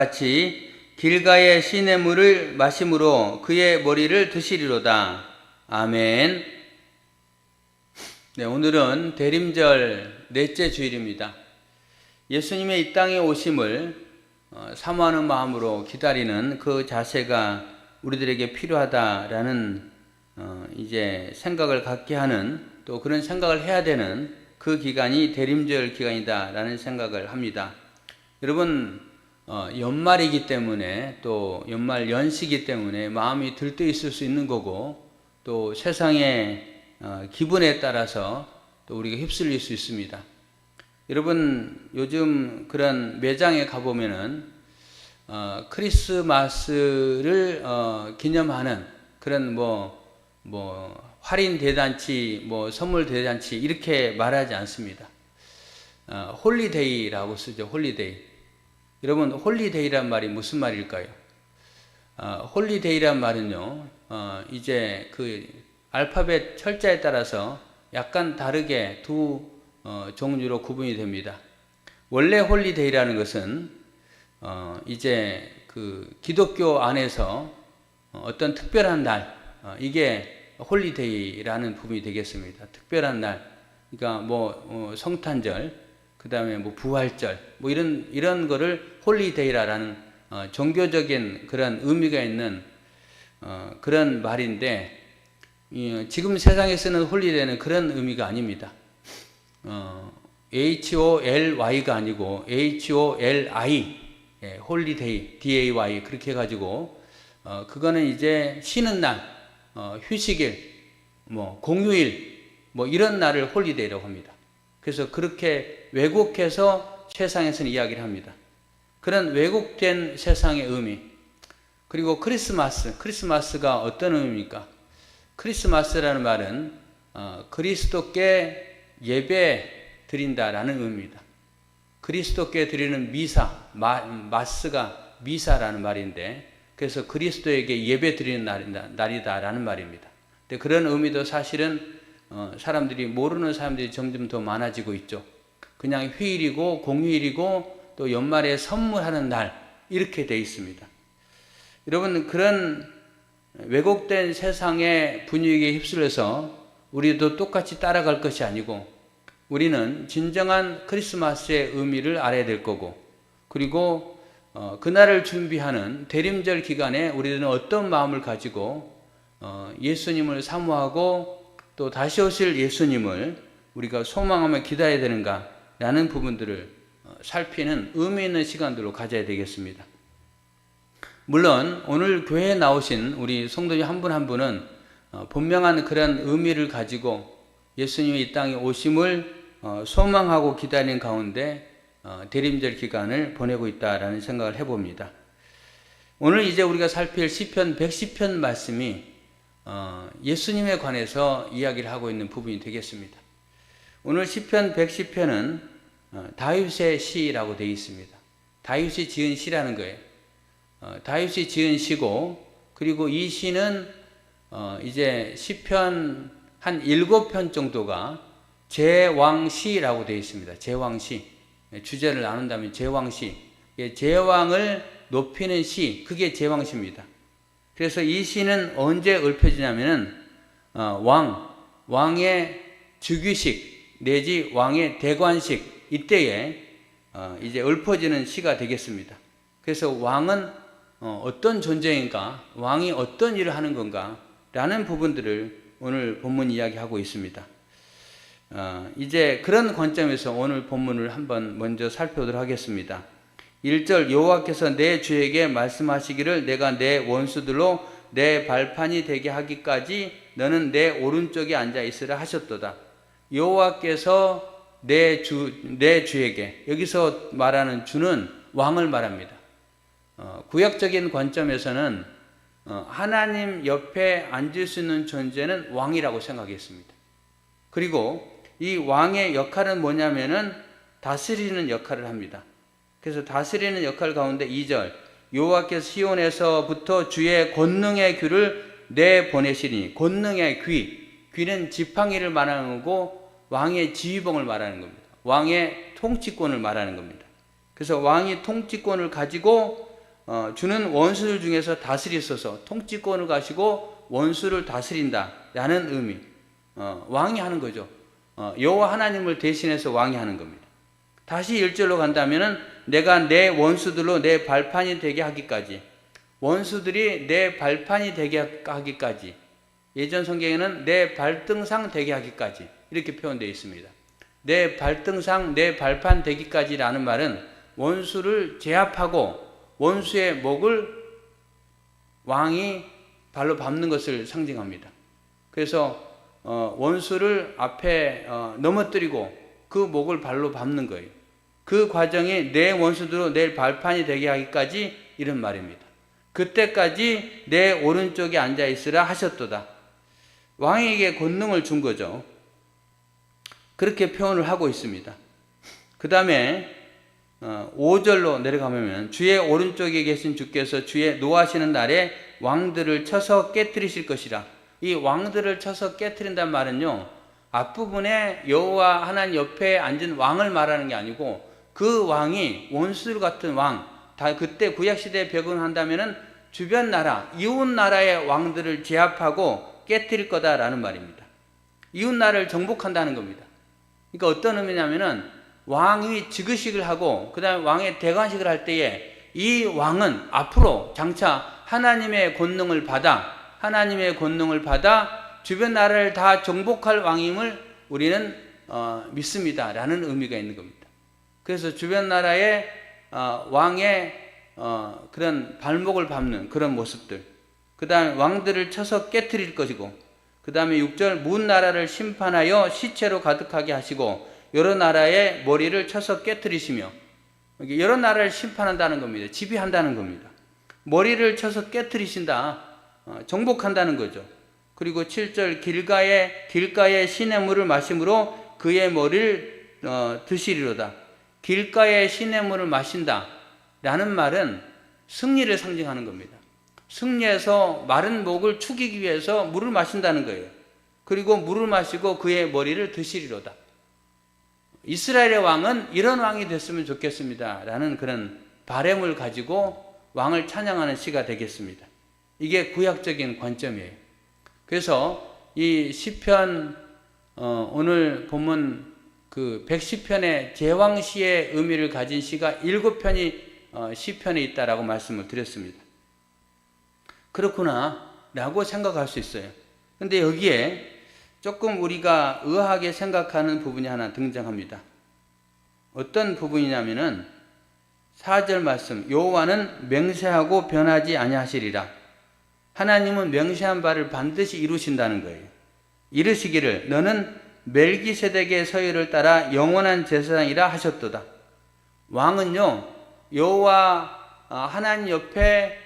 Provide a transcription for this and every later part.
같이 길가의 시냇물을 마심으로 그의 머리를 드시리로다. 아멘. 네, 오늘은 대림절 넷째 주일입니다. 예수님의 이 땅에 오심을 사모하는 마음으로 기다리는 그 자세가 우리들에게 필요하다라는 이제 생각을 갖게 하는, 또 그런 생각을 해야 되는 그 기간이 대림절 기간이다라는 생각을 합니다. 여러분, 연말이기 때문에, 또 연말 연시기 때문에 마음이 들떠 있을 수 있는 거고, 또 세상의 기분에 따라서 또 우리가 휩쓸릴 수 있습니다. 여러분, 요즘 그런 매장에 가보면은 크리스마스를 기념하는 그런 할인 대잔치, 선물 대잔치 이렇게 말하지 않습니다. 홀리데이라고 쓰죠. 홀리데이. 여러분, 홀리데이란 말이 무슨 말일까요? 홀리데이란 말은요, 이제 그 알파벳 철자에 따라서 약간 다르게 두 종류로 구분이 됩니다. 원래 홀리데이라는 것은 이제 그 기독교 안에서 어떤 특별한 날, 이게 홀리데이라는 부분이 되겠습니다. 특별한 날, 그러니까 성탄절, 그 다음에 부활절, 이런 거를 홀리데이라는 종교적인 그런 의미가 있는 그런 말인데, 지금 세상에 쓰는 홀리데이는 그런 의미가 아닙니다. HOLY가 아니고 HOLI, 홀리데이, DAY 그렇게 해가지고 그거는 이제 쉬는 날, 휴식일, 공휴일, 이런 날을 홀리데이라고 합니다. 그래서 그렇게 왜곡해서 세상에서는 이야기를 합니다. 그런 왜곡된 세상의 의미. 그리고 크리스마스가 어떤 의미입니까? 크리스마스라는 말은 그리스도께 예배 드린다라는 의미입니다. 그리스도께 드리는 미사, 마스가 미사라는 말인데, 그래서 그리스도에게 예배 드리는 날이다라는 말입니다. 근데 그런 의미도 사실은 사람들이 모르는 사람들이 점점 더 많아지고 있죠. 그냥 휴일이고 공휴일이고 또 연말에 선물하는 날 이렇게 돼 있습니다. 여러분, 그런 왜곡된 세상의 분위기에 휩쓸려서 우리도 똑같이 따라갈 것이 아니고, 우리는 진정한 크리스마스의 의미를 알아야 될 거고, 그리고 그날을 준비하는 대림절 기간에 우리들은 어떤 마음을 가지고 예수님을 사모하고 또 다시 오실 예수님을 우리가 소망하며 기다려야 되는가 라는 부분들을 살피는 의미 있는 시간들로 가져야 되겠습니다. 물론 오늘 교회에 나오신 우리 성도님 한 분 한 분은 분명한 그런 의미를 가지고 예수님의 이 땅에 오심을 소망하고 기다리는 가운데 대림절 기간을 보내고 있다라는 생각을 해봅니다. 오늘 이제 우리가 살필 시편 110편 말씀이 예수님에 관해서 이야기를 하고 있는 부분이 되겠습니다. 오늘 시편 110편은 다윗의 시라고 되어 있습니다. 다윗이 지은 시라는 거예요. 다윗이 지은 시고, 그리고 이 시는 이제 시편 한 7편 정도가 제왕시라고 되어 있습니다. 제왕시. 주제를 나눈다면 제왕시. 제왕을 높이는 시, 그게 제왕시입니다. 그래서 이 시는 언제 읊혀지냐면은 왕의 즉위식 내지 왕의 대관식, 이때에 이제 읊어지는 시가 되겠습니다. 그래서 왕은 어떤 존재인가, 왕이 어떤 일을 하는 건가 라는 부분들을 오늘 본문 이야기하고 있습니다. 이제 그런 관점에서 오늘 본문을 한번 먼저 살펴보도록 하겠습니다. 1절, 여호와께서 내 주에게 말씀하시기를 내가 내 원수들로 내 발판이 되게 하기까지 너는 내 오른쪽에 앉아 있으라 하셨도다. 여호와께서 내 주에게, 여기서 말하는 주는 왕을 말합니다. 구약적인 관점에서는 하나님 옆에 앉을 수 있는 존재는 왕이라고 생각했습니다. 그리고 이 왕의 역할은 뭐냐면은 다스리는 역할을 합니다. 그래서 다스리는 역할 가운데 2절, 여호와께서 시온에서부터 주의 권능의 귀를 내보내시니, 권능의 귀는 지팡이를 말하는 거고 왕의 지휘봉을 말하는 겁니다. 왕의 통치권을 말하는 겁니다. 그래서 왕이 통치권을 가지고 주는 원수들 중에서 다스리소서, 통치권을 가지고 원수를 다스린다라는 의미. 왕이 하는 거죠. 여호와 하나님을 대신해서 왕이 하는 겁니다. 다시 1절로 간다면은 내가 내 원수들로 내 발판이 되게 하기까지, 원수들이 내 발판이 되게 하기까지, 예전 성경에는 내 발등상 되게 하기까지 이렇게 표현되어 있습니다. 내 발등상, 내 발판 되기까지라는 말은 원수를 제압하고 원수의 목을 왕이 발로 밟는 것을 상징합니다. 그래서 원수를 앞에 넘어뜨리고 그 목을 발로 밟는 거예요. 그 과정이 내 원수들로 내 발판이 되게 하기까지 이런 말입니다. 그때까지 내 오른쪽에 앉아 있으라 하셨도다. 왕에게 권능을 준 거죠. 그렇게 표현을 하고 있습니다. 그 다음에 5절로 내려가면 주의 오른쪽에 계신 주께서 주의 노하시는 날에 왕들을 쳐서 깨뜨리실 것이라. 이 왕들을 쳐서 깨뜨린다는 말은요, 앞부분에 여호와 하나님 옆에 앉은 왕을 말하는 게 아니고 그 왕이 원수들 같은 왕, 다 그때 구약시대에 배경한다면은 주변 나라, 이웃 나라의 왕들을 제압하고 깨뜨릴 거다라는 말입니다. 이웃 나라를 정복한다는 겁니다. 그러니까 어떤 의미냐면은 왕이 즉위식을 하고 그 다음에 왕의 대관식을 할 때에 이 왕은 앞으로 장차 하나님의 권능을 받아 주변 나라를 다 정복할 왕임을 우리는 믿습니다 라는 의미가 있는 겁니다. 그래서 주변 나라의 왕의 그런 발목을 밟는 그런 모습들, 그 다음에 왕들을 쳐서 깨뜨릴 것이고, 그 다음에 6절 문 나라를 심판하여 시체로 가득하게 하시고 여러 나라의 머리를 쳐서 깨뜨리시며, 여러 나라를 심판한다는 겁니다. 지배한다는 겁니다. 머리를 쳐서 깨뜨리신다, 정복한다는 거죠. 그리고 7절 길가에 시냇물을 마심으로 그의 머리를 드시리로다. 길가에 시냇물을 마신다 라는 말은 승리를 상징하는 겁니다. 승리해서 마른 목을 축이기 위해서 물을 마신다는 거예요. 그리고 물을 마시고 그의 머리를 드시리로다. 이스라엘의 왕은 이런 왕이 됐으면 좋겠습니다 라는 그런 바람을 가지고 왕을 찬양하는 시가 되겠습니다. 이게 구약적인 관점이에요. 그래서 이 시편, 오늘 본문 그 110편의 제왕시의 의미를 가진 시가 7편이 시편에 있다라고 말씀을 드렸습니다. 그렇구나 라고 생각할 수 있어요. 근데 여기에 조금 우리가 의아하게 생각하는 부분이 하나 등장합니다. 어떤 부분이냐면은 4절 말씀, 여호와는 맹세하고 변하지 아니하시리라. 하나님은 맹세한 바를 반드시 이루신다는 거예요. 이르시기를 너는 멜기세덱의 서열을 따라 영원한 제사장이라 하셨도다. 왕은요, 여호와 하나님 옆에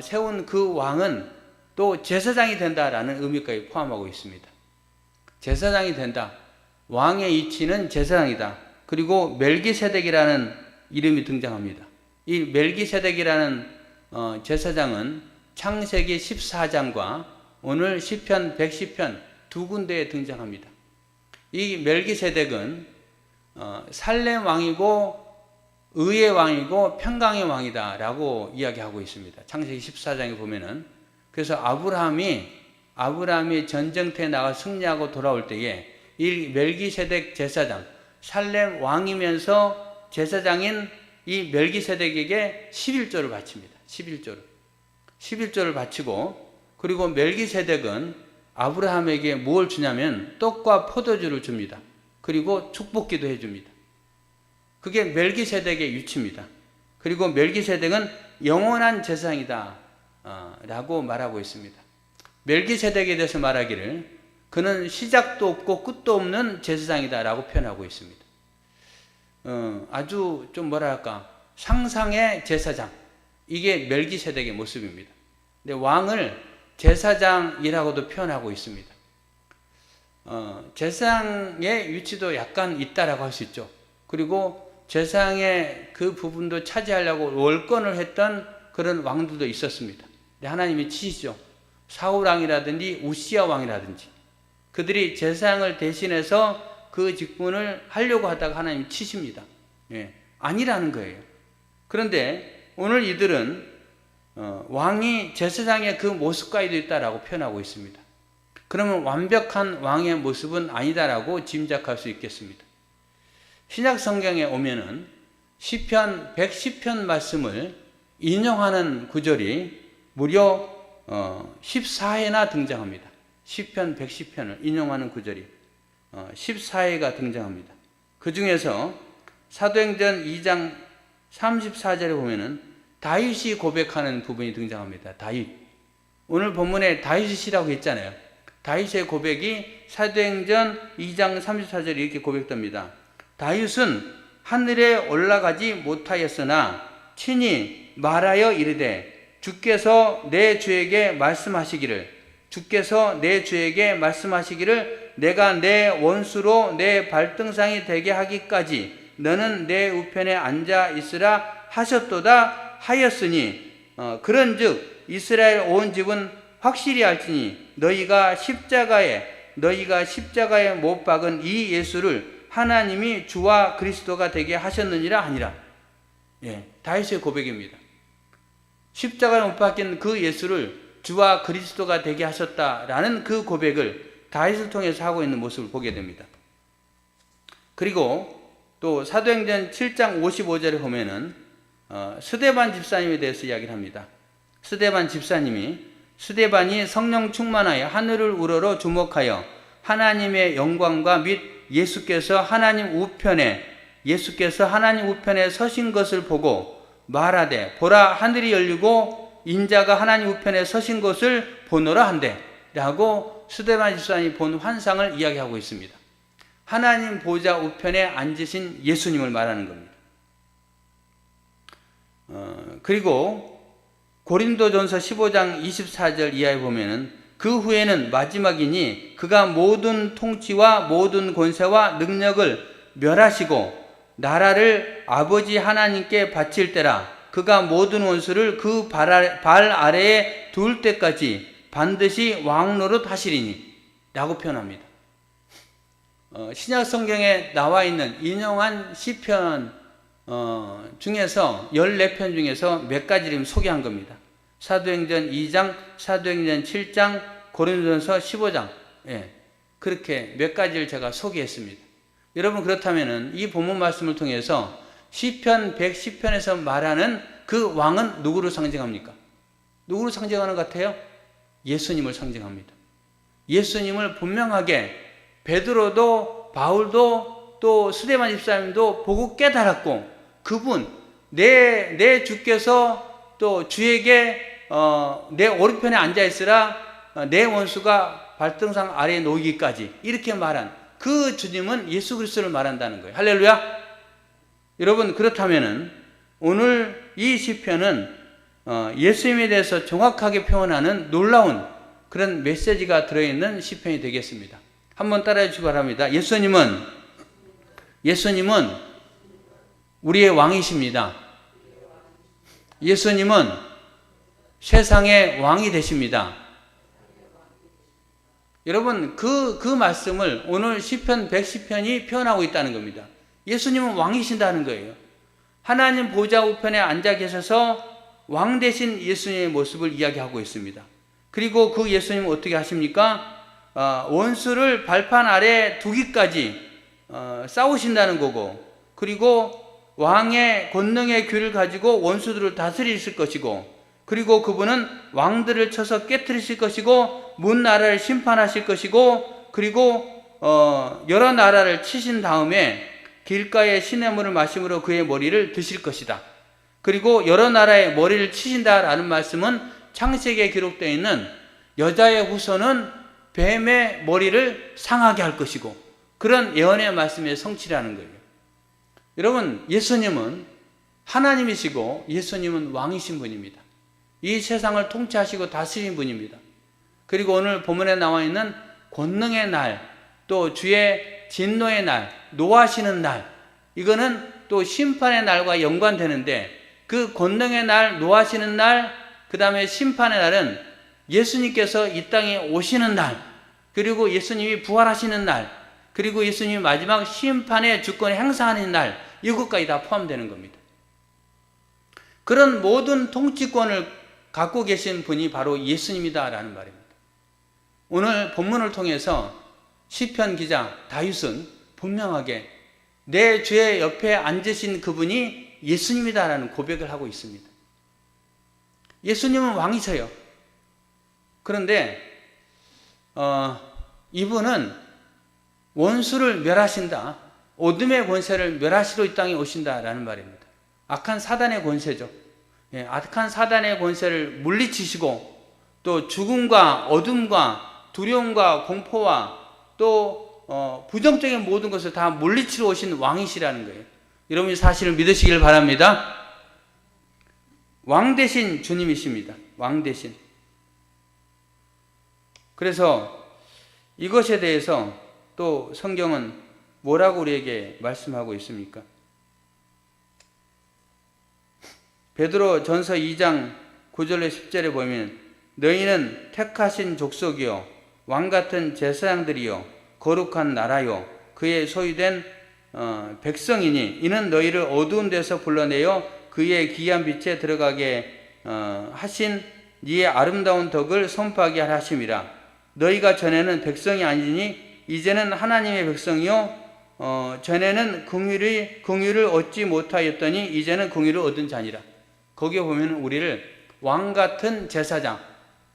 세운 그 왕은 또 제사장이 된다라는 의미까지 포함하고 있습니다. 제사장이 된다. 왕의 이치는 제사장이다. 그리고 멜기세덱이라는 이름이 등장합니다. 이 멜기세덱이라는 제사장은 창세기 14장과 오늘 시편 110편 두 군데에 등장합니다. 이 멜기세덱은 살렘 왕이고 의의 왕이고 평강의 왕이다 라고 이야기하고 있습니다. 창세기 14장에 보면은. 그래서 아브라함이 전쟁터에 나가 승리하고 돌아올 때에 이 멜기세덱 제사장, 살렘 왕이면서 제사장인 이 멜기세덱에게 11조를 바칩니다. 11조를 바치고, 그리고 멜기세덱은 아브라함에게 뭘 주냐면 떡과 포도주를 줍니다. 그리고 축복기도 해줍니다. 그게 멜기세덱의 유치입니다. 그리고 멜기세덱은 영원한 제사장이다 라고 말하고 있습니다. 멜기세덱에 대해서 말하기를 그는 시작도 없고 끝도 없는 제사장이다 라고 표현하고 있습니다. 아주 좀 뭐랄까 상상의 제사장, 이게 멜기세덱의 모습입니다. 근데 왕을 제사장이라고도 표현하고 있습니다. 제사장의 위치도 약간 있다라고 할 수 있죠. 그리고 제사장의 그 부분도 차지하려고 월권을 했던 그런 왕들도 있었습니다. 근데 하나님이 치시죠. 사울 왕이라든지 우시야 왕이라든지 그들이 제사장을 대신해서 그 직분을 하려고 하다가 하나님이 치십니다. 아니라는 거예요. 그런데 오늘 이들은 왕이 제사장의 그 모습과도 있다라고 표현하고 있습니다. 그러면 완벽한 왕의 모습은 아니다라고 짐작할 수 있겠습니다. 신약 성경에 오면은 시편 110편 말씀을 인용하는 구절이 무려 14회나 등장합니다. 시편 110편을 인용하는 구절이 14회가 등장합니다. 그 중에서 사도행전 2장 34절에 보면은 다윗이 고백하는 부분이 등장합니다. 다윗. 오늘 본문에 다윗이라고 했잖아요. 다윗의 고백이 사도행전 2장 34절에 이렇게 고백됩니다. 다윗은 하늘에 올라가지 못하였으나 친히 말하여 이르되 주께서 내 주에게 말씀하시기를 내가 내 원수로 내 발등상이 되게 하기까지 너는 내 우편에 앉아 있으라 하셨도다 하였으니 그런즉 이스라엘 온 집은 확실히 알지니 너희가 십자가에 못 박은 이 예수를 하나님이 주와 그리스도가 되게 하셨느니라 하니라. 다윗의 고백입니다. 십자가에 못 박힌 그 예수를 주와 그리스도가 되게 하셨다라는 그 고백을 다윗을 통해서 하고 있는 모습을 보게 됩니다. 그리고 또 사도행전 7장 55절에 보면은 스데반 집사님에 대해서 이야기를 합니다. 스데반이 성령 충만하여 하늘을 우러러 주목하여 하나님의 영광과 및 예수께서 하나님 우편에 서신 것을 보고 말하되 보라 하늘이 열리고 인자가 하나님 우편에 서신 것을 보노라 한대 라고 스데반 집사님이 본 환상을 이야기하고 있습니다. 하나님 보좌 우편에 앉으신 예수님을 말하는 겁니다. 그리고 고린도전서 15장 24절 이하에 보면은 그 후에는 마지막이니 그가 모든 통치와 모든 권세와 능력을 멸하시고 나라를 아버지 하나님께 바칠 때라 그가 모든 원수를 그 발 아래에 둘 때까지 반드시 왕노릇 하시리니 라고 표현합니다. 신약 성경에 나와 있는 인용한 시편 중에서 14편 중에서 몇 가지를 소개한 겁니다. 사도행전 2장, 사도행전 7장, 고린도전서 15장 그렇게 몇 가지를 제가 소개했습니다. 여러분 그렇다면 이 본문 말씀을 통해서 시편 110편에서 말하는 그 왕은 누구를 상징합니까? 누구를 상징하는 것 같아요? 예수님을 상징합니다. 예수님을 분명하게 베드로도 바울도 또 스데반 집사님도 보고 깨달았고 그분 내 주께서 또 주에게 내 오른편에 앉아 있으라 내 원수가 발등상 아래에 놓이기까지 이렇게 말한 그 주님은 예수 그리스도를 말한다는 거예요. 할렐루야. 여러분 그렇다면은 오늘 이 시편은 예수님에 대해서 정확하게 표현하는 놀라운 그런 메시지가 들어있는 시편이 되겠습니다. 한번 따라해 주시기 바랍니다. 예수님은 우리의 왕이십니다. 예수님은 세상의 왕이 되십니다. 여러분 그 말씀을 오늘 시편 110편이 표현하고 있다는 겁니다. 예수님은 왕이신다는 거예요. 하나님 보좌 우편에 앉아 계셔서 왕 되신 예수님의 모습을 이야기하고 있습니다. 그리고 그 예수님은 어떻게 하십니까? 원수를 발판 아래 두기까지 싸우신다는 거고 그리고 왕의 권능의 귀를 가지고 원수들을 다스리실 것이고 그리고 그분은 왕들을 쳐서 깨트리실 것이고 문 나라를 심판하실 것이고 그리고 여러 나라를 치신 다음에 길가에 시냇물을 마심으로 그의 머리를 드실 것이다. 그리고 여러 나라의 머리를 치신다라는 말씀은 창세기에 기록되어 있는 여자의 후손은 뱀의 머리를 상하게 할 것이고 그런 예언의 말씀의 성취라는 거예요. 여러분 예수님은 하나님이시고 예수님은 왕이신 분입니다. 이 세상을 통치하시고 다스리는 분입니다. 그리고 오늘 본문에 나와 있는 권능의 날, 또 주의 진노의 날, 노하시는 날, 이거는 또 심판의 날과 연관되는데 그 권능의 날, 노하시는 날, 그 다음에 심판의 날은 예수님께서 이 땅에 오시는 날, 그리고 예수님이 부활하시는 날, 그리고 예수님이 마지막 심판의 주권을 행사하는 날, 이것까지 다 포함되는 겁니다. 그런 모든 통치권을 갖고 계신 분이 바로 예수님이다라는 말입니다. 오늘 본문을 통해서 시편 기자 다윗은 분명하게 내 죄 옆에 앉으신 그분이 예수님이다라는 고백을 하고 있습니다. 예수님은 왕이세요. 그런데 이분은 원수를 멸하신다. 어둠의 권세를 멸하시러 이 땅에 오신다라는 말입니다. 악한 사단의 권세죠. 악한 사단의 권세를 물리치시고 또 죽음과 어둠과 두려움과 공포와 또 부정적인 모든 것을 다 물리치러 오신 왕이시라는 거예요. 여러분이 사실을 믿으시길 바랍니다. 왕 대신 주님이십니다. 왕 대신. 그래서 이것에 대해서 또 성경은 뭐라고 우리에게 말씀하고 있습니까? 베드로 전서 2장 9절에 10절에 보면 너희는 택하신 족속이요 왕같은 제사장들이요 거룩한 나라요 그의 소유된 백성이니 이는 너희를 어두운 데서 불러내어 그의 귀한 빛에 들어가게 하신 이의 아름다운 덕을 선포하게 하심이라. 너희가 전에는 백성이 아니니 이제는 하나님의 백성이요 전에는 긍휼을 얻지 못하였더니 이제는 긍휼을 얻은 자니라. 거기에 보면 우리를 왕같은 제사장,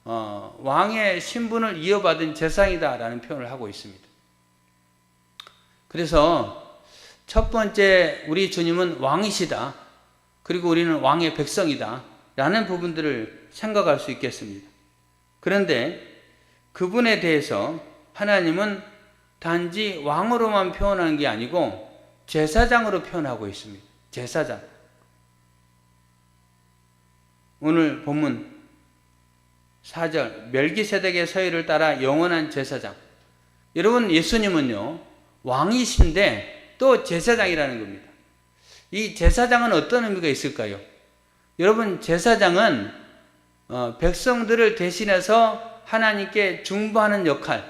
왕의 신분을 이어받은 제사장이다라는 표현을 하고 있습니다. 그래서 첫 번째 우리 주님은 왕이시다. 그리고 우리는 왕의 백성이다. 라는 부분들을 생각할 수 있겠습니다. 그런데 그분에 대해서 하나님은 단지 왕으로만 표현하는 게 아니고 제사장으로 표현하고 있습니다. 제사장. 오늘 본문 4절 멜기세덱의 서열을 따라 영원한 제사장. 여러분 예수님은요 왕이신데 또 제사장이라는 겁니다. 이 제사장은 어떤 의미가 있을까요? 여러분 제사장은 백성들을 대신해서 하나님께 중보하는 역할,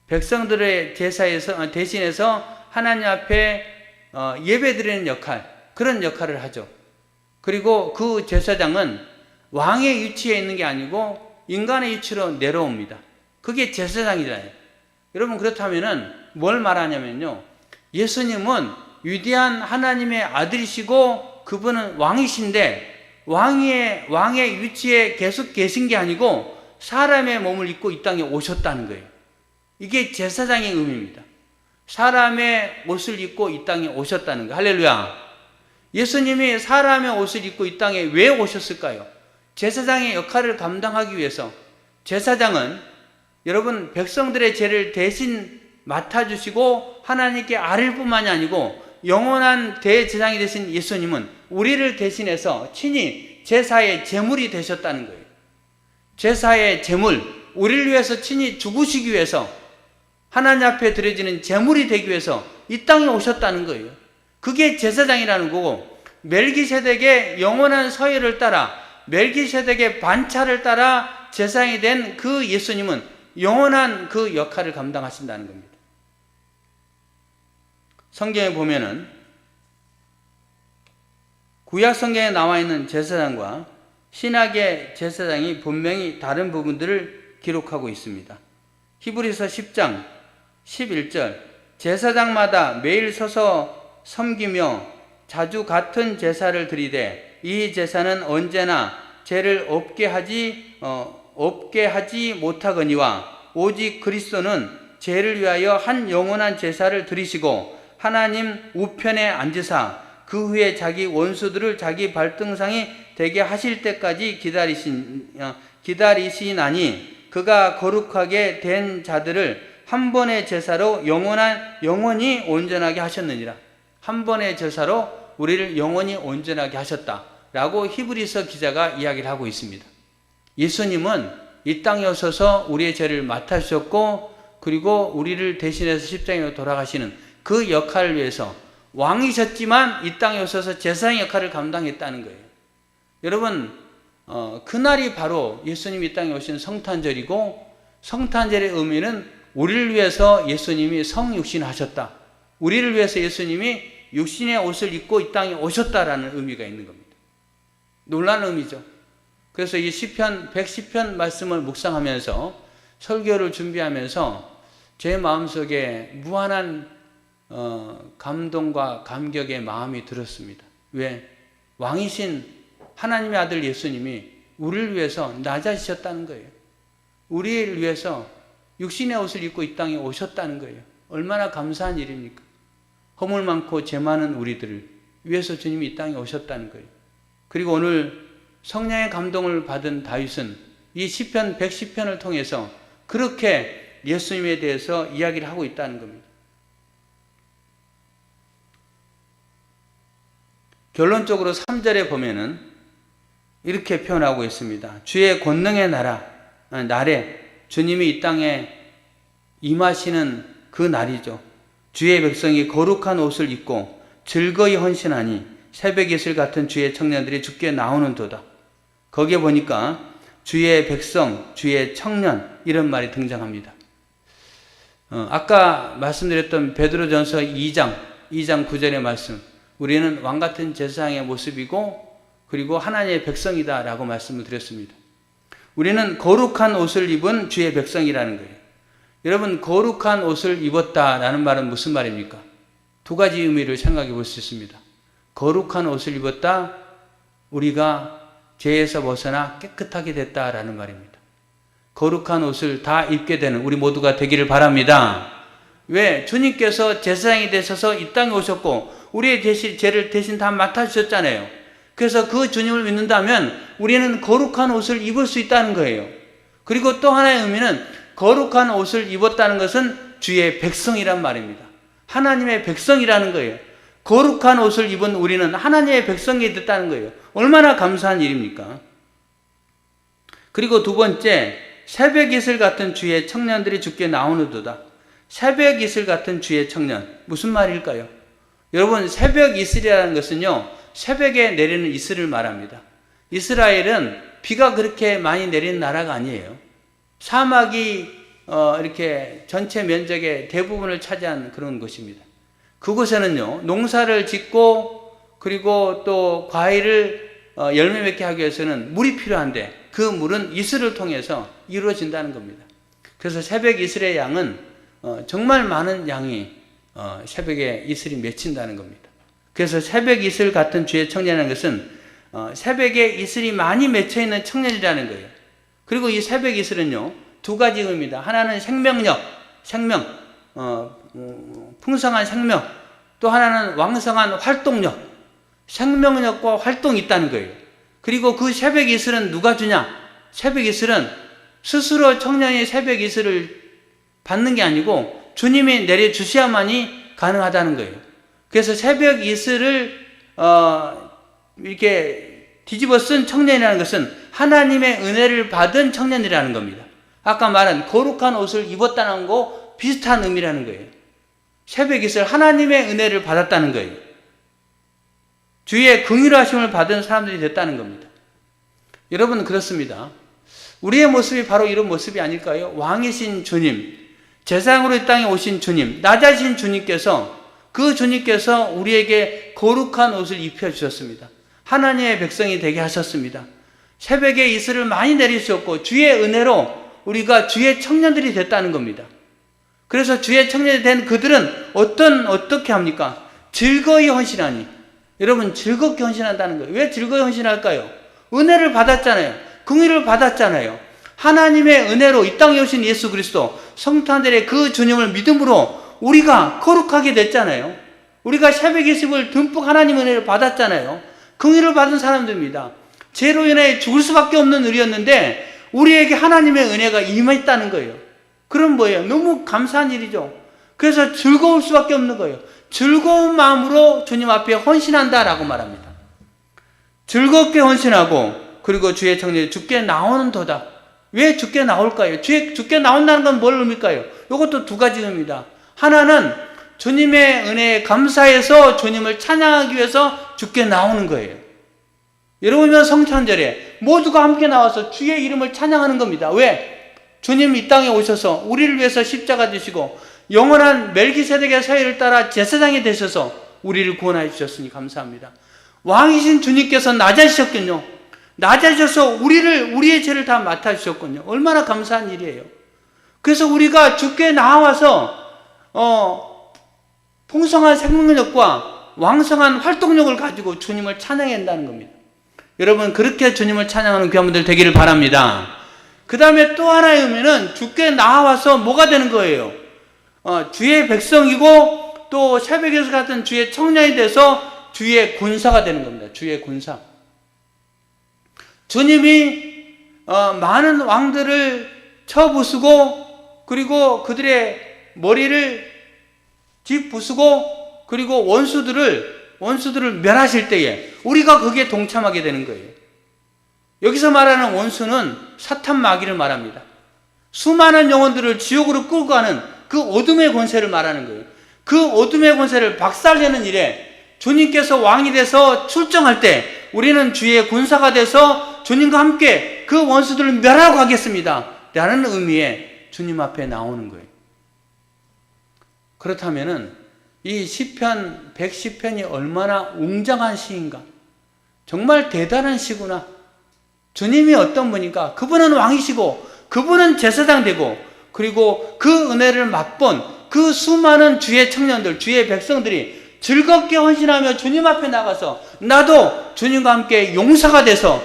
백성들의 제사에서 대신해서 하나님 앞에 예배드리는 역할, 그런 역할을 하죠. 그리고 그 제사장은 왕의 위치에 있는 게 아니고 인간의 위치로 내려옵니다. 그게 제사장이잖아요. 여러분 그렇다면은 뭘 말하냐면요. 예수님은 위대한 하나님의 아들이시고 그분은 왕이신데 왕의 위치에 계속 계신 게 아니고 사람의 몸을 입고 이 땅에 오셨다는 거예요. 이게 제사장의 의미입니다. 사람의 옷을 입고 이 땅에 오셨다는 거예요. 할렐루야. 예수님이 사람의 옷을 입고 이 땅에 왜 오셨을까요? 제사장의 역할을 감당하기 위해서. 제사장은 여러분 백성들의 죄를 대신 맡아주시고 하나님께 아뢰일 뿐만이 아니고 영원한 대제사장이 되신 예수님은 우리를 대신해서 친히 제사의 제물이 되셨다는 거예요. 제사의 제물, 우리를 위해서 친히 죽으시기 위해서 하나님 앞에 드려지는 제물이 되기 위해서 이 땅에 오셨다는 거예요. 그게 제사장이라는 거고 멜기세덱의 영원한 서열을 따라 멜기세덱의 반차를 따라 제사장이 된 그 예수님은 영원한 그 역할을 감당하신다는 겁니다. 성경에 보면은 구약 성경에 나와 있는 제사장과 신약의 제사장이 분명히 다른 부분들을 기록하고 있습니다. 히브리서 10장 11절 제사장마다 매일 서서 섬기며 자주 같은 제사를 드리되 이 제사는 언제나 죄를 없게 하지 못하거니와 오직 그리스도는 죄를 위하여 한 영원한 제사를 드리시고 하나님 우편에 앉으사 그 후에 자기 원수들을 자기 발등상이 되게 하실 때까지 기다리시나니 그가 거룩하게 된 자들을 한 번의 제사로 영원히 온전하게 하셨느니라. 한 번의 제사로 우리를 영원히 온전하게 하셨다라고 히브리서 기자가 이야기를 하고 있습니다. 예수님은 이 땅에 오셔서 우리의 죄를 맡아주셨고 그리고 우리를 대신해서 십자가에 돌아가시는 그 역할을 위해서 왕이셨지만 이 땅에 오셔서 제사장 역할을 감당했다는 거예요. 여러분 그날이 바로 예수님이 이 땅에 오신 성탄절이고 성탄절의 의미는 우리를 위해서 예수님이 성육신하셨다. 우리를 위해서 예수님이 육신의 옷을 입고 이 땅에 오셨다라는 의미가 있는 겁니다. 놀라운 의미죠. 그래서 이 시편 110편 말씀을 묵상하면서 설교를 준비하면서 제 마음속에 무한한 감동과 감격의 마음이 들었습니다. 왜? 왕이신 하나님의 아들 예수님이 우리를 위해서 낮아지셨다는 거예요. 우리를 위해서 육신의 옷을 입고 이 땅에 오셨다는 거예요. 얼마나 감사한 일입니까? 허물 많고 죄 많은 우리들을 위해서 주님이 이 땅에 오셨다는 거예요. 그리고 오늘 성령의 감동을 받은 다윗은 이 시편 110편을 통해서 그렇게 예수님에 대해서 이야기를 하고 있다는 겁니다. 결론적으로 3절에 보면은 이렇게 표현하고 있습니다. 주의 권능의 날에 주님이 이 땅에 임하시는 그 날이죠. 주의 백성이 거룩한 옷을 입고 즐거이 헌신하니 새벽 이슬 같은 주의 청년들이 주께 나오는도다. 거기에 보니까 주의 백성, 주의 청년 이런 말이 등장합니다. 아까 말씀드렸던 베드로전서 2장 9절의 말씀, 우리는 왕같은 제사장의 모습이고 그리고 하나님의 백성이다 라고 말씀을 드렸습니다. 우리는 거룩한 옷을 입은 주의 백성이라는 거예요. 여러분, 거룩한 옷을 입었다라는 말은 무슨 말입니까? 두 가지 의미를 생각해 볼 수 있습니다. 거룩한 옷을 입었다, 우리가 죄에서 벗어나 깨끗하게 됐다라는 말입니다. 거룩한 옷을 다 입게 되는 우리 모두가 되기를 바랍니다. 왜? 주님께서 제사장이 되셔서 이 땅에 오셨고 우리의 죄를 대신 다 맡아주셨잖아요. 그래서 그 주님을 믿는다면 우리는 거룩한 옷을 입을 수 있다는 거예요. 그리고 또 하나의 의미는 거룩한 옷을 입었다는 것은 주의 백성이란 말입니다. 하나님의 백성이라는 거예요. 거룩한 옷을 입은 우리는 하나님의 백성이 됐다는 거예요. 얼마나 감사한 일입니까? 그리고 두 번째, 새벽 이슬 같은 주의 청년들이 주께 나오는도다. 새벽 이슬 같은 주의 청년, 무슨 말일까요? 여러분, 새벽 이슬이라는 것은요, 새벽에 내리는 이슬을 말합니다. 이스라엘은 비가 그렇게 많이 내리는 나라가 아니에요. 사막이 이렇게 전체 면적의 대부분을 차지한 그런 곳입니다. 그곳에는요, 농사를 짓고 그리고 또 과일을 열매 맺게 하기 위해서는 물이 필요한데 그 물은 이슬을 통해서 이루어진다는 겁니다. 그래서 새벽 이슬의 양은 정말 많은 양이 새벽에 이슬이 맺힌다는 겁니다. 그래서 새벽 이슬 같은 주의 청년이라는 것은 새벽에 이슬이 많이 맺혀 있는 청년이라는 거예요. 그리고 이 새벽 이슬은요, 두 가지 의미입니다. 하나는 생명력, 풍성한 생명, 또 하나는 왕성한 활동력, 생명력과 활동이 있다는 거예요. 그리고 그 새벽 이슬은 누가 주냐? 새벽 이슬은 스스로 청년이 새벽 이슬을 받는 게 아니고 주님이 내려주셔야만이 가능하다는 거예요. 그래서 새벽 이슬을 이렇게 뒤집어 쓴 청년이라는 것은 하나님의 은혜를 받은 청년이라는 겁니다. 아까 말한 거룩한 옷을 입었다는 거 비슷한 의미라는 거예요. 새벽 이슬, 하나님의 은혜를 받았다는 거예요. 주의 긍휼하심을 받은 사람들이 됐다는 겁니다. 여러분, 그렇습니다. 우리의 모습이 바로 이런 모습이 아닐까요? 왕이신 주님, 제사장으로 이 땅에 오신 주님, 낮아진 주님께서, 그 주님께서 우리에게 거룩한 옷을 입혀주셨습니다. 하나님의 백성이 되게 하셨습니다. 새벽에 이슬을 많이 내리셨고 주의 은혜로 우리가 주의 청년들이 됐다는 겁니다. 그래서 주의 청년이 된 그들은 어떻게 합니까? 즐거이 헌신하니. 여러분, 즐겁게 헌신한다는 거예요. 왜 즐거이 헌신할까요? 은혜를 받았잖아요. 긍휼을 받았잖아요. 하나님의 은혜로 이 땅에 오신 예수 그리스도, 성탄절의 그 주님을 믿음으로 우리가 거룩하게 됐잖아요. 우리가 새벽 예습을 듬뿍 하나님의 은혜를 받았잖아요. 긍휼을 받은 사람들입니다. 죄로 인해 죽을 수밖에 없는 일이었는데 우리에게 하나님의 은혜가 임했다는 거예요. 그럼 뭐예요? 너무 감사한 일이죠. 그래서 즐거울 수밖에 없는 거예요. 즐거운 마음으로 주님 앞에 헌신한다라고 말합니다. 즐겁게 헌신하고 그리고 주의 청년이 주께 나오는도다. 왜 주께 나올까요? 주께 나온다는 건 뭘 의미일까요? 이것도 두 가지 의미입니다. 하나는 주님의 은혜에 감사해서 주님을 찬양하기 위해서 주께 나오는 거예요. 여러분은 성탄절에 모두가 함께 나와서 주의 이름을 찬양하는 겁니다. 왜? 주님 이 땅에 오셔서 우리를 위해서 십자가 지시고 영원한 멜기세덱의 사회를 따라 제사장이 되셔서 우리를 구원하여 주셨으니 감사합니다. 왕이신 주님께서 낮아지셨군요. 낮아져서 우리의 죄를 다 맡아주셨군요. 얼마나 감사한 일이에요. 그래서 우리가 주께 나와서 풍성한 생명력과 왕성한 활동력을 가지고 주님을 찬양해야 한다는 겁니다. 여러분, 그렇게 주님을 찬양하는 귀한 분들 되기를 바랍니다. 그 다음에 또 하나의 의미는 주께 나와서 뭐가 되는 거예요? 주의 백성이고 또 새벽에서 같은 주의 청년이 돼서 주의 군사가 되는 겁니다. 주의 군사. 주님이 많은 왕들을 쳐부수고 그리고 그들의 머리를 뒷부수고 그리고 원수들을 멸하실 때에 우리가 거기에 동참하게 되는 거예요. 여기서 말하는 원수는 사탄 마귀를 말합니다. 수많은 영혼들을 지옥으로 끌고 가는 그 어둠의 권세를 말하는 거예요. 그 어둠의 권세를 박살내는 일에 주님께서 왕이 돼서 출정할 때 우리는 주의 군사가 돼서 주님과 함께 그 원수들을 멸하고 가겠습니다 라는 의미의 주님 앞에 나오는 거예요. 그렇다면은 이 시편 110편이 얼마나 웅장한 시인가, 정말 대단한 시구나. 주님이 어떤 분인가, 그분은 왕이시고 그분은 제사장 되고 그리고 그 은혜를 맛본 그 수많은 주의 청년들, 주의 백성들이 즐겁게 헌신하며 주님 앞에 나가서 나도 주님과 함께 용사가 돼서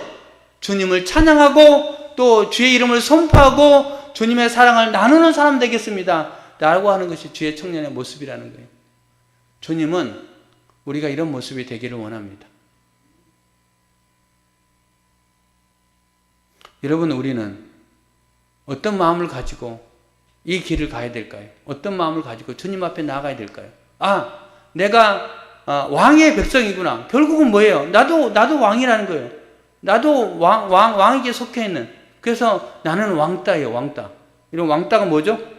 주님을 찬양하고 또 주의 이름을 선포하고 주님의 사랑을 나누는 사람 되겠습니다 라고 하는 것이 주의 청년의 모습이라는 거예요. 주님은 우리가 이런 모습이 되기를 원합니다. 여러분, 우리는 어떤 마음을 가지고 이 길을 가야 될까요? 어떤 마음을 가지고 주님 앞에 나가야 될까요? 내가 왕의 백성이구나. 결국은 뭐예요? 나도 왕이라는 거예요. 나도 왕에게 속해 있는. 그래서 나는 왕따예요, 왕따. 이런 왕따가 뭐죠?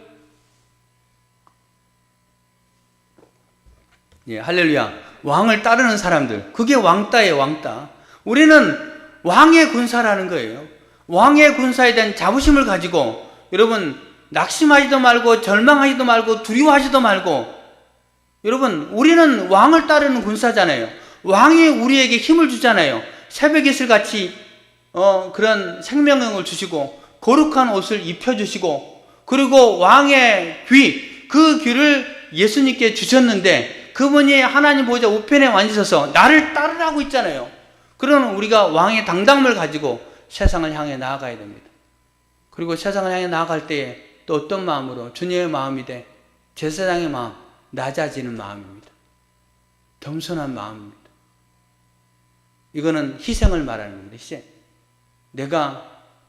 예, 할렐루야. 왕을 따르는 사람들. 그게 왕따예요, 왕따. 우리는 왕의 군사라는 거예요. 왕의 군사에 대한 자부심을 가지고 여러분 낙심하지도 말고 절망하지도 말고 두려워하지도 말고 여러분 우리는 왕을 따르는 군사잖아요. 왕이 우리에게 힘을 주잖아요. 새벽 이슬같이 그런 생명력을 주시고 거룩한 옷을 입혀주시고 그리고 왕의 그 귀를 예수님께 주셨는데 그분이 하나님 보좌 우편에 앉으셔서 나를 따르라고 있잖아요. 그러면 우리가 왕의 당당함을 가지고 세상을 향해 나아가야 됩니다. 그리고 세상을 향해 나아갈 때에 또 어떤 마음으로 주님의 마음이 돼 제사장의 마음, 낮아지는 마음입니다. 겸손한 마음입니다. 이거는 희생을 말하는 겁니다. 희생.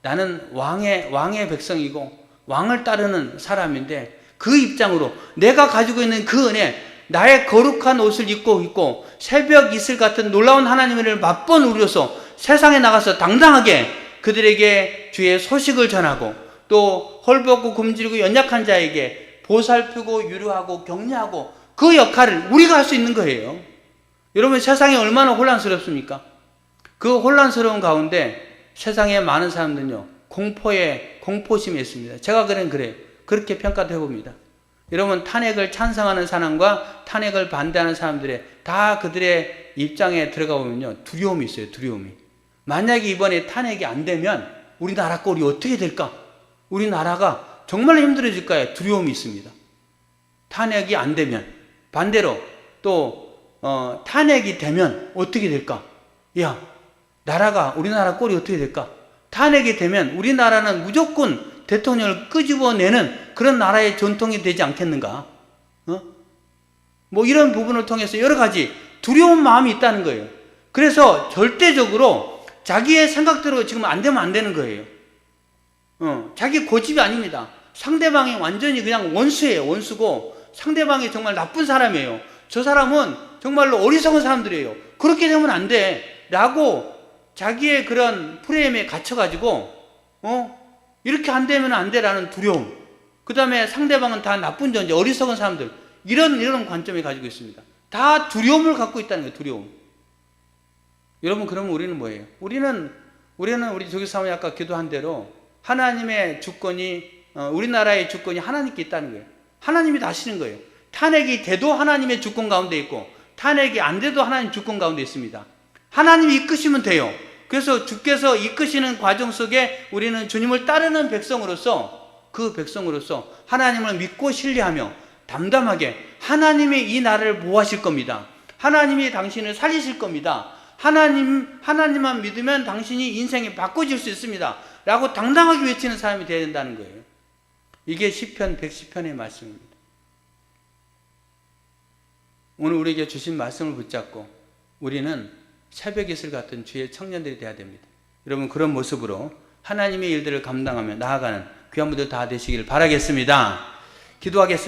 나는 왕의 백성이고 왕을 따르는 사람인데 그 입장으로 내가 가지고 있는 그 은혜, 나의 거룩한 옷을 입고 있고 새벽 이슬 같은 놀라운 하나님의 은혜를 맛본 우리로서 세상에 나가서 당당하게 그들에게 주의 소식을 전하고 또 헐벗고 굶주리고 연약한 자에게 보살피고 유로하고 격려하고 그 역할을 우리가 할 수 있는 거예요. 여러분 세상이 얼마나 혼란스럽습니까? 그 혼란스러운 가운데 세상에 많은 사람들은요 공포심이 있습니다. 제가 그래요. 그렇게 평가도 해봅니다. 여러분 탄핵을 찬성하는 사람과 탄핵을 반대하는 사람들의 다 그들의 입장에 들어가 보면요 두려움이 있어요. 두려움이. 만약에 이번에 탄핵이 안 되면 우리나라 꼴이 어떻게 될까? 우리나라가 정말 힘들어질까요? 두려움이 있습니다. 탄핵이 안 되면. 반대로 또 탄핵이 되면 어떻게 될까? 우리나라 꼴이 어떻게 될까? 탄핵이 되면 우리나라는 무조건 대통령을 끄집어내는 그런 나라의 전통이 되지 않겠는가? 뭐 이런 부분을 통해서 여러 가지 두려운 마음이 있다는 거예요. 그래서 절대적으로 자기의 생각대로 지금 안 되면 안 되는 거예요. 자기 고집이 아닙니다. 상대방이 완전히 그냥 원수예요. 원수고 상대방이 정말 나쁜 사람이에요. 저 사람은 정말로 어리석은 사람들이에요. 그렇게 되면 안 돼 라고 자기의 그런 프레임에 갇혀가지고 이렇게 안 되면 안 돼라는 두려움, 그 다음에 상대방은 다 나쁜 존재, 어리석은 사람들, 이런 관점을 가지고 있습니다. 다 두려움을 갖고 있다는 거예요. 두려움. 여러분 그러면 우리는 뭐예요? 우리는 우리 조교사모님 아까 기도한 대로 하나님의 주권이 우리나라의 주권이 하나님께 있다는 거예요. 하나님이 다 하시는 거예요. 탄핵이 돼도 하나님의 주권 가운데 있고 탄핵이 안 돼도 하나님 주권 가운데 있습니다. 하나님이 이끄시면 돼요. 그래서 주께서 이끄시는 과정 속에 우리는 주님을 따르는 백성으로서, 그 백성으로서 하나님을 믿고 신뢰하며 담담하게 하나님이 이 나라를 보호하실 겁니다. 하나님이 당신을 살리실 겁니다. 하나님만 믿으면 당신이 인생이 바꿔질 수 있습니다. 라고 당당하게 외치는 사람이 되어야 된다는 거예요. 이게 시편 110편의 말씀입니다. 오늘 우리에게 주신 말씀을 붙잡고 우리는 새벽 이슬 같은 주의 청년들이 되어야 됩니다. 여러분, 그런 모습으로 하나님의 일들을 감당하며 나아가는 귀한 분들 다 되시길 바라겠습니다. 기도하겠습니다.